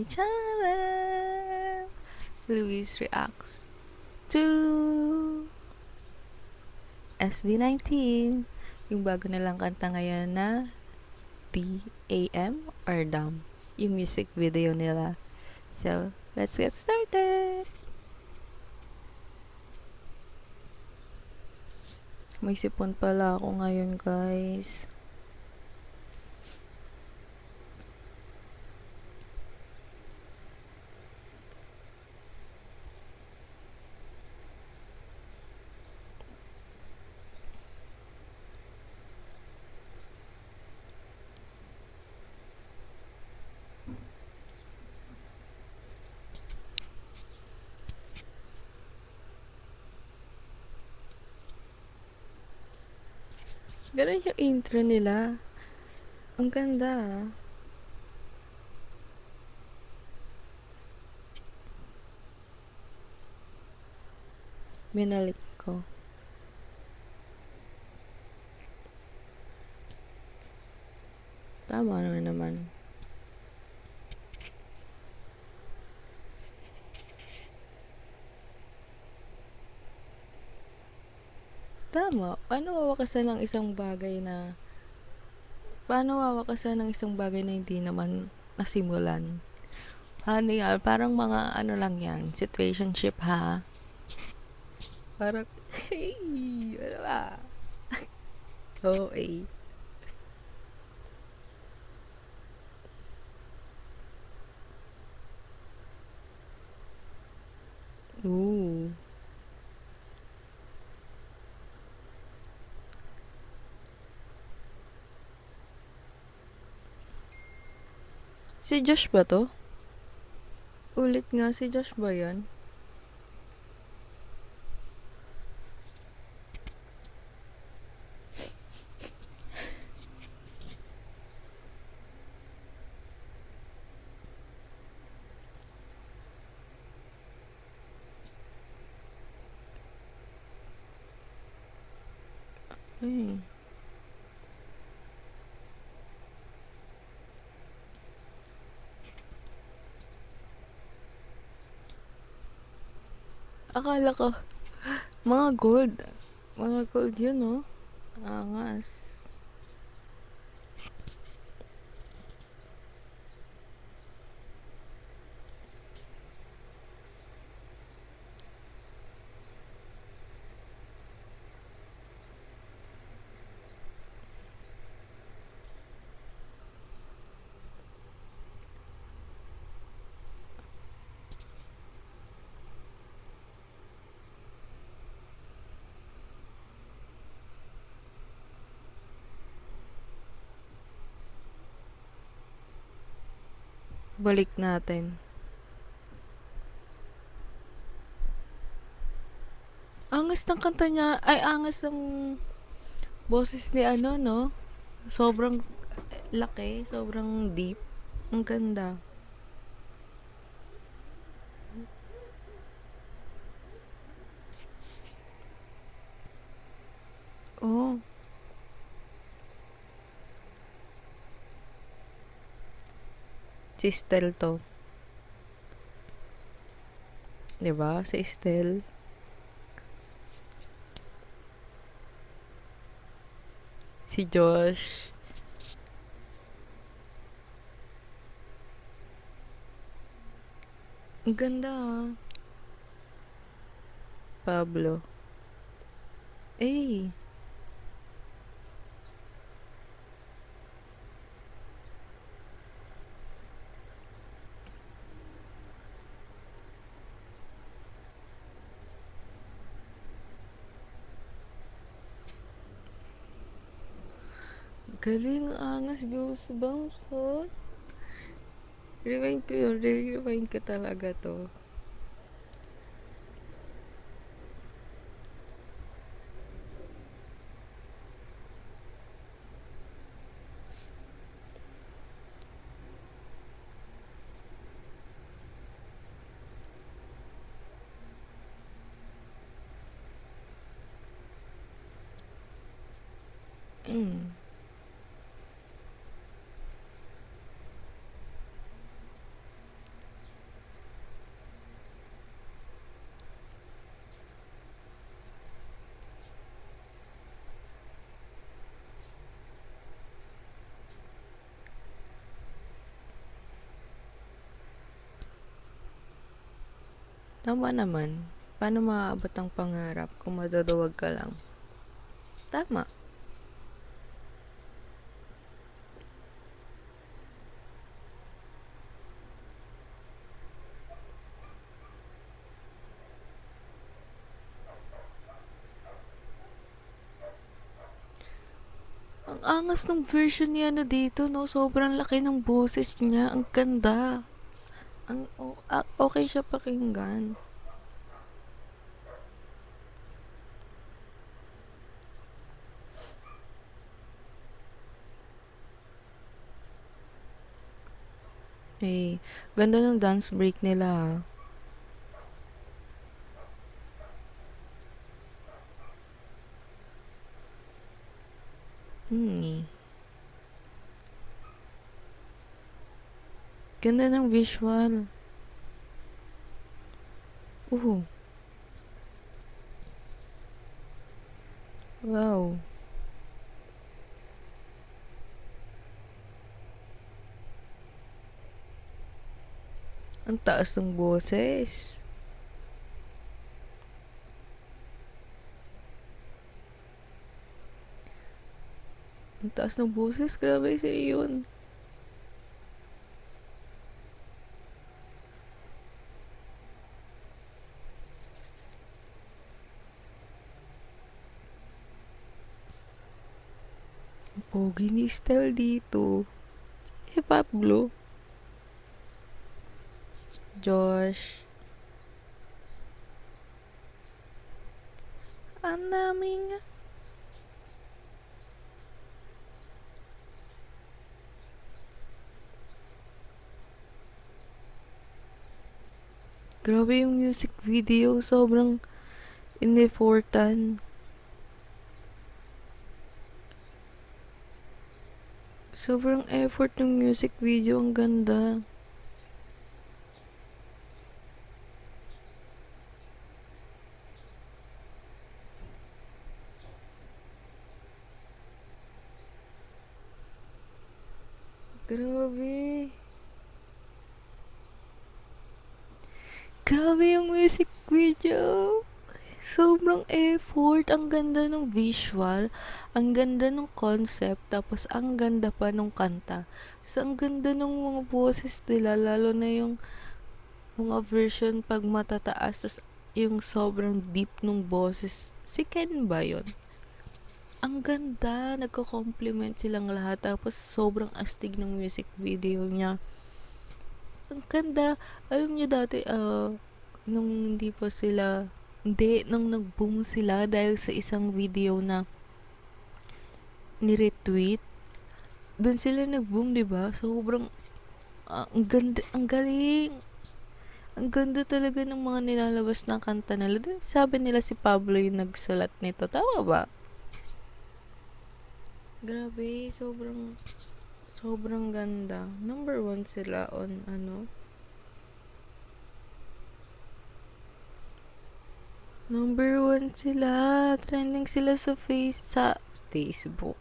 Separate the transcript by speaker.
Speaker 1: channel! Luis reacts to SB19. Yung bago nilang kanta ngayon na DAM or DAM. Yung music video nila. So, let's get started! May sipon pala ako ngayon, guys. Ganun yung intro nila. Ang ganda, ah. Minalik ko. Tama naman. Tama. Paano wawakasan ng isang bagay na hindi naman nasimulan? Ano yan? Parang mga ano lang yan. Situationship, ha? Parang, hey, ano ba? Oo, eh. Ooh. Si Josh ba to? Ulit nga, si Josh ba yan? Ay. Akala ko, mga gold. Mga gold yun, no? Angas. Balik natin. Angas ng kanta niya. Ay, angas ng boses ni ano, no? Sobrang laki. Sobrang deep. Ang ganda. Oh. Si Estel to. Diba? Si Estel. Si Josh. Ang ganda, ah. Pablo. Eh. Galing, angas, goosebumps, oh. Rewind ko yun. Rewind ko talaga to. Mm. Tama naman. Paano maaabot ang pangarap kung maduduwag ka lang? Tama. Ang angas ng version niya na dito, no? Sobrang laki ng boses niya. Ang ganda. Okay siya pakinggan. Eh, ganda ng dance break nila. Ganda ng visual. Wow. Ang taas ng boses. Ang taas ng boses. Grabe sila yun. Pogi ni style dito. Pablo. Josh. Ang daming... Grabe yung music video. Sobrang in-effortan. Sobrang effort ng music video. Ang ganda. Grabe. Grabe yung music video. Sobrang effort. Ang ganda ng visual. Ang ganda ng concept. Tapos ang ganda pa ng kanta. So, ang ganda ng mga boses nila. Lalo na yung mga version pag matataas. Tas yung sobrang deep ng boses. Si Ken ba yun? Ang ganda. Nagko-compliment silang lahat. Tapos sobrang astig ng music video niya. Ang ganda. Alam niyo dati, nung hindi pa sila, nung nag-boom sila dahil sa isang video na ni-retweet, doon sila nag-boom, diba? Sobrang, ang ganda, ang galing. Ang ganda talaga ng mga nilalabas na kanta nila. Sabi nila si Pablo yung nagsulat nito. Tama ba? Grabe, sobrang ganda. Number 1 sila on Number 1 sila. Trending sila sa Facebook.